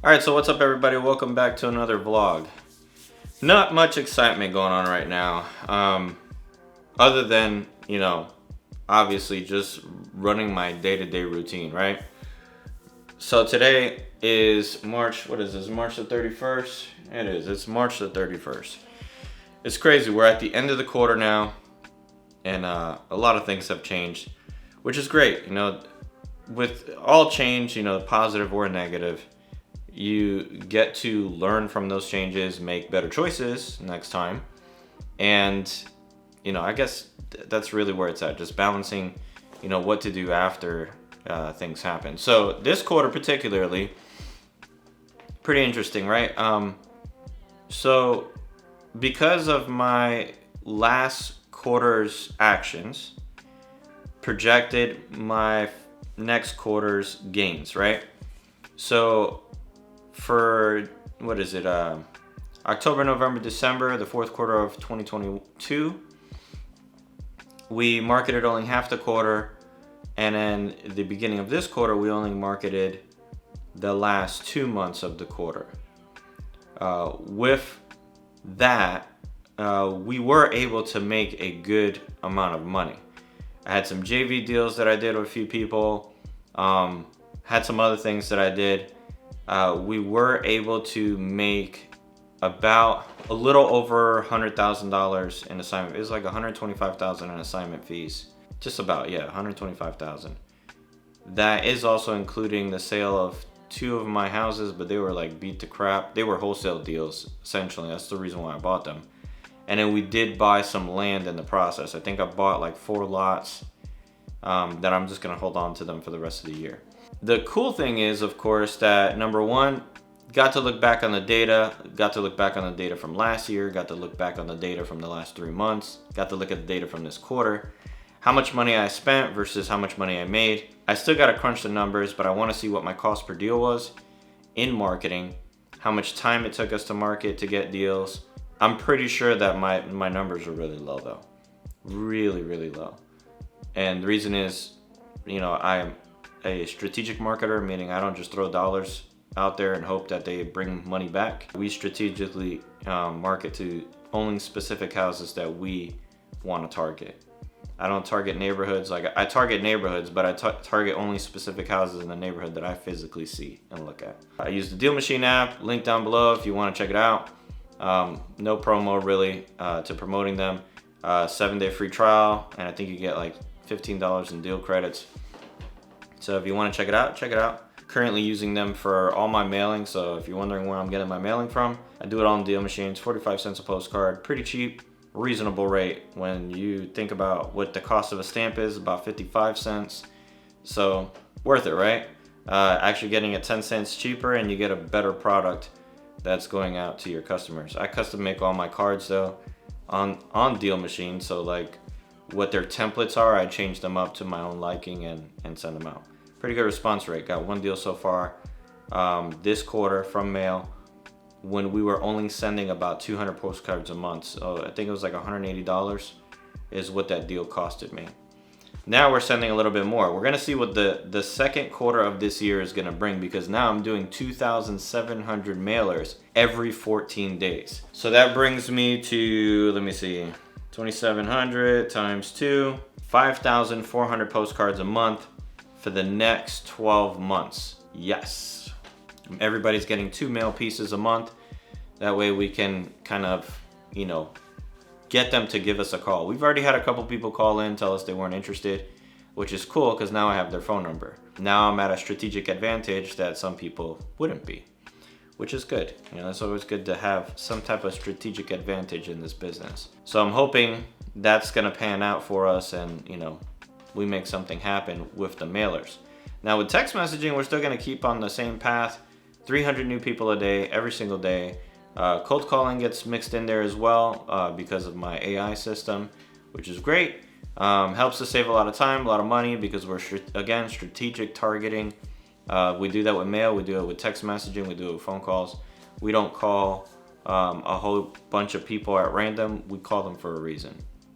Alright, so what's up everybody? Welcome back to another vlog. Not much excitement going on right now. Other than, obviously just running my day-to-day routine, right? So today is March, what is this, March the 31st? It is, it's March the 31st. It's crazy, we're at the end of the quarter now, and a lot of things have changed, which is great. With all change, positive or negative, you get to learn from those changes, make better choices next time. And, I guess that's really where it's at, just balancing, what to do after things happen. So this quarter particularly, pretty interesting, right? So because of my last quarter's actions, projected my next quarter's gains, right? So for, October, November, December, the fourth quarter of 2022, we marketed only half the quarter, and then the beginning of this quarter, we only marketed the last 2 months of the quarter. With that, we were able to make a good amount of money. I had some JV deals that I did with a few people, had some other things that I did. We were able to make about a little over $100,000 in assignment. It was like $125,000 in assignment fees. Just about, yeah, $125,000. That is also including the sale of 2 of my houses, but they were like beat to crap. They were wholesale deals, essentially. That's the reason why I bought them. And then we did buy some land in the process. I think I bought like 4 lots that I'm just gonna hold on to them for the rest of the year. The cool thing is, of course, that number one, got to look back on the data, from last year, got to look back on the data from the last 3 months, got to look at the data from this quarter, how much money I spent versus how much money I made. I still got to crunch the numbers, but I want to see what my cost per deal was in marketing, how much time it took us to market to get deals. I'm pretty sure that my numbers are really low though. Really, really low. And the reason is, I'm a strategic marketer, meaning I don't just throw dollars out there and hope that they bring money back. We strategically market to only specific houses that we want to target. I don't target neighborhoods. Like, I target neighborhoods, but I target only specific houses in the neighborhood that I physically see and look at. I use the Deal Machine app, link down below if you want to check it out. No promo really to promoting them. 7-day free trial, and I think you get like $15 in deal credits. So if you want to check it out, check it out. Currently using them for all my mailing, so if you're wondering where I'm getting my mailing from, I do it all on Deal Machines, 45 cents a postcard, pretty cheap, reasonable rate when you think about what the cost of a stamp is, about 55 cents. So worth it, right? Actually getting it 10 cents cheaper, and you get a better product that's going out to your customers. I custom make all my cards though on Deal Machine, so like what their templates are, I change them up to my own liking and send them out. Pretty good response rate. Got 1 deal so far this quarter from mail, when we were only sending about 200 postcards a month. So I think it was like $180 is what that deal costed me. Now we're sending a little bit more. We're gonna see what the second quarter of this year is gonna bring, because now I'm doing 2,700 mailers every 14 days. So that brings me to, let me see, 2,700 times 2, 5,400 postcards a month for the next 12 months. Yes. Everybody's getting 2 mail pieces a month. That way we can kind of, get them to give us a call. We've already had a couple people call in, tell us they weren't interested, which is cool because now I have their phone number. Now I'm at a strategic advantage that some people wouldn't be, which is good. It's always good to have some type of strategic advantage in this business. So I'm hoping that's gonna pan out for us, and we make something happen with the mailers. Now with text messaging, we're still gonna keep on the same path. 300 new people a day, every single day. Cold calling gets mixed in there as well because of my AI system, which is great. Helps us save a lot of time, a lot of money, because we're, again, strategic targeting. We do that with mail, we do it with text messaging, we do it with phone calls. We don't call a whole bunch of people at random, we call them for a reason.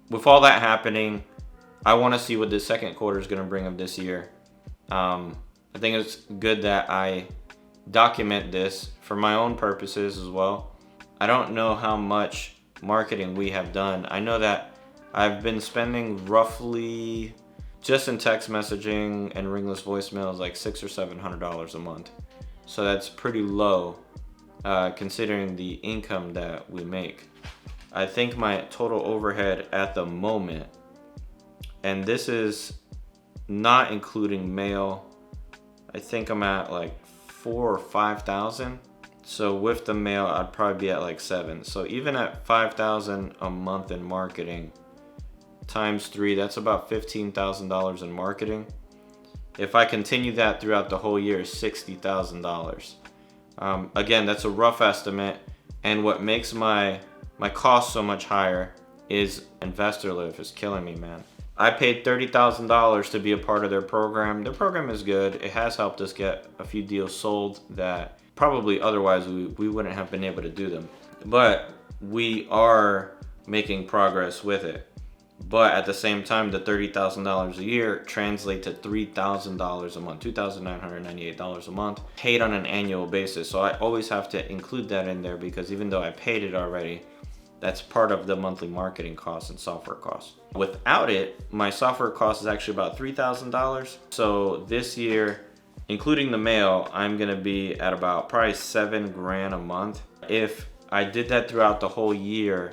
With all that happening, I want to see what the second quarter is going to bring of this year. I think it's good that I document this for my own purposes as well. I don't know how much marketing we have done. I know that I've been spending roughly, just in text messaging and ringless voicemails, like $600 or $700 a month. So that's pretty low considering the income that we make. I think my total overhead at the moment, and this is not including mail, I think I'm at like 4,000 or 5,000. So with the mail, I'd probably be at like 7. So even at 5,000 a month in marketing, times 3, that's about $15,000 in marketing. If I continue that throughout the whole year, $60,000. Again, that's a rough estimate. And what makes my cost so much higher is Investor Lift is killing me, man. I paid $30,000 to be a part of their program. Their program is good. It has helped us get a few deals sold that probably otherwise we wouldn't have been able to do them. But we are making progress with it. But at the same time, the $30,000 a year translate to $3,000 a month, $2,998 a month, paid on an annual basis. So I always have to include that in there because even though I paid it already, that's part of the monthly marketing costs and software costs. Without it, my software cost is actually about $3,000. So this year, including the mail, I'm gonna be at about probably $7,000 a month. If I did that throughout the whole year,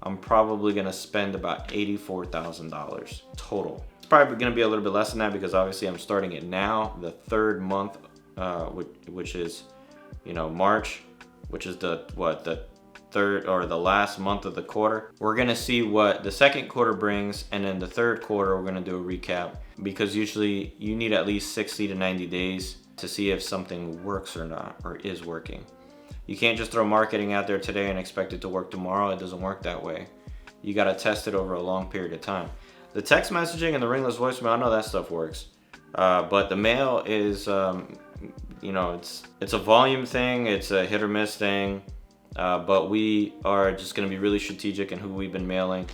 I'm probably gonna spend about $84,000 total. It's probably gonna be a little bit less than that because obviously I'm starting it now, the third month, which is, March, which is the third or the last month of the quarter. We're gonna see what the second quarter brings, and then the third quarter we're gonna do a recap because usually you need at least 60 to 90 days to see if something works or not, or is working. You can't just throw marketing out there today and expect it to work tomorrow. It doesn't work that way. You gotta test it over a long period of time. The text messaging and the ringless voicemail, I know that stuff works. But the mail is, it's a volume thing, it's a hit or miss thing. But we are just gonna be really strategic in who we've been mailing.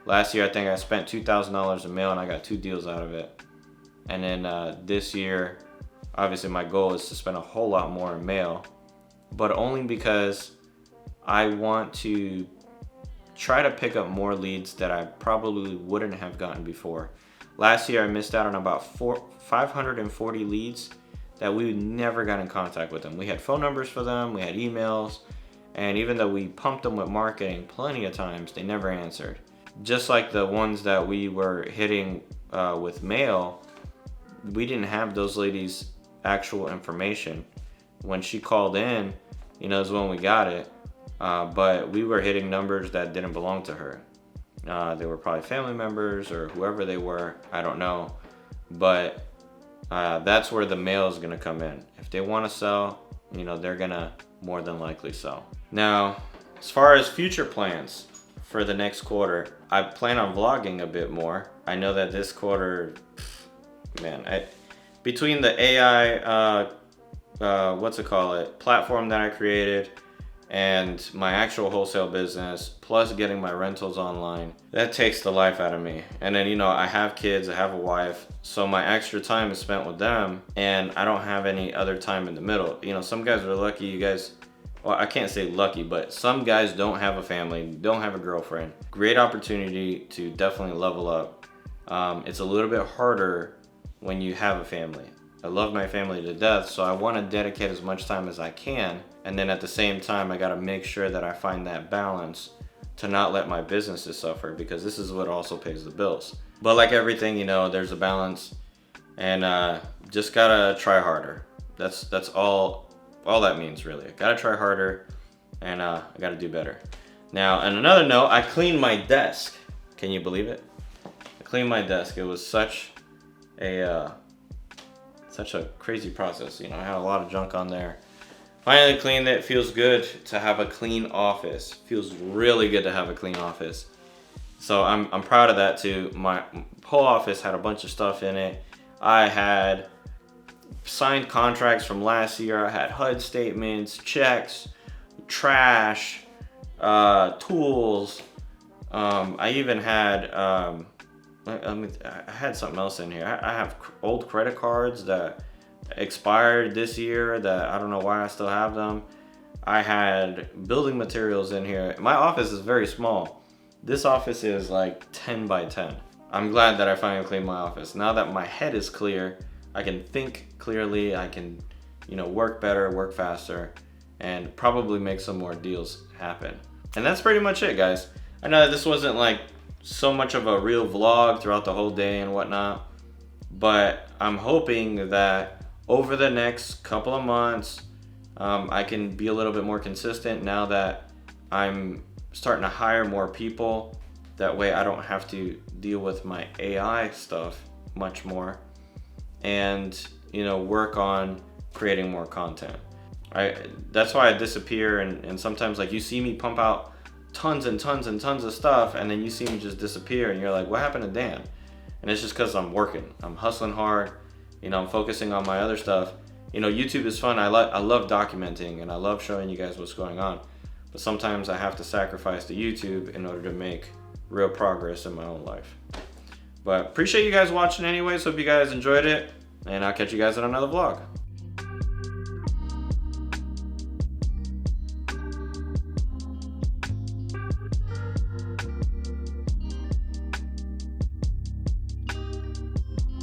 Last year, I think I spent $2,000 in mail and I got 2 deals out of it. And then this year, obviously my goal is to spend a whole lot more in mail, but only because I want to try to pick up more leads that I probably wouldn't have gotten before. Last year, I missed out on about 540 leads that we never got in contact with them. We had phone numbers for them, we had emails, and even though we pumped them with marketing plenty of times, they never answered. Just like the ones that we were hitting with mail, we didn't have those ladies' actual information. When she called in, is when we got it. But we were hitting numbers that didn't belong to her. They were probably family members or whoever they were, I don't know. But that's where the mail is gonna come in. If they wanna sell, they're gonna more than likely sell. Now, as far as future plans for the next quarter, I plan on vlogging a bit more. I know that this quarter, between the AI, platform that I created and my actual wholesale business, plus getting my rentals online, that takes the life out of me. And then, I have kids, I have a wife, so my extra time is spent with them and I don't have any other time in the middle. Some guys are lucky, well, I can't say lucky, but some guys don't have a family, don't have a girlfriend. Great opportunity to definitely level up. It's a little bit harder when you have a family. I love my family to death, so I want to dedicate as much time as I can. And then at the same time, I got to make sure that I find that balance to not let my businesses suffer, because this is what also pays the bills. But like everything, there's a balance, and just gotta try harder. That's all that means, really. I gotta try harder, and I gotta do better. Now, on another note, I cleaned my desk. Can you believe it? I cleaned my desk. It was such a crazy process. I had a lot of junk on there. Finally cleaned it. Feels good to have a clean office. Feels really good to have a clean office. So I'm proud of that too. My whole office had a bunch of stuff in it. I had signed contracts from last year. I had HUD statements, checks, trash, tools. I even had I had something else in here. I have old credit cards that expired this year that I don't know why I still have them. I had building materials in here. My office is very small. This office is like 10 by 10. I'm glad that I finally cleaned my office. Now that my head is clear, I can think clearly, I can, work better, work faster, and probably make some more deals happen. And that's pretty much it, guys. I know this wasn't like so much of a real vlog throughout the whole day and whatnot, but I'm hoping that over the next couple of months, I can be a little bit more consistent now that I'm starting to hire more people. That way I don't have to deal with my AI stuff much more, and work on creating more content. That's why I disappear, and sometimes like you see me pump out tons and tons and tons of stuff, and then you see me just disappear, and you're like, what happened to Dan? And it's just because I'm working, I'm hustling hard, I'm focusing on my other stuff. YouTube is fun. I love documenting, and I love showing you guys what's going on, but sometimes I have to sacrifice the YouTube in order to make real progress in my own life. But appreciate you guys watching anyways. Hope you guys enjoyed it, and I'll catch you guys in another vlog.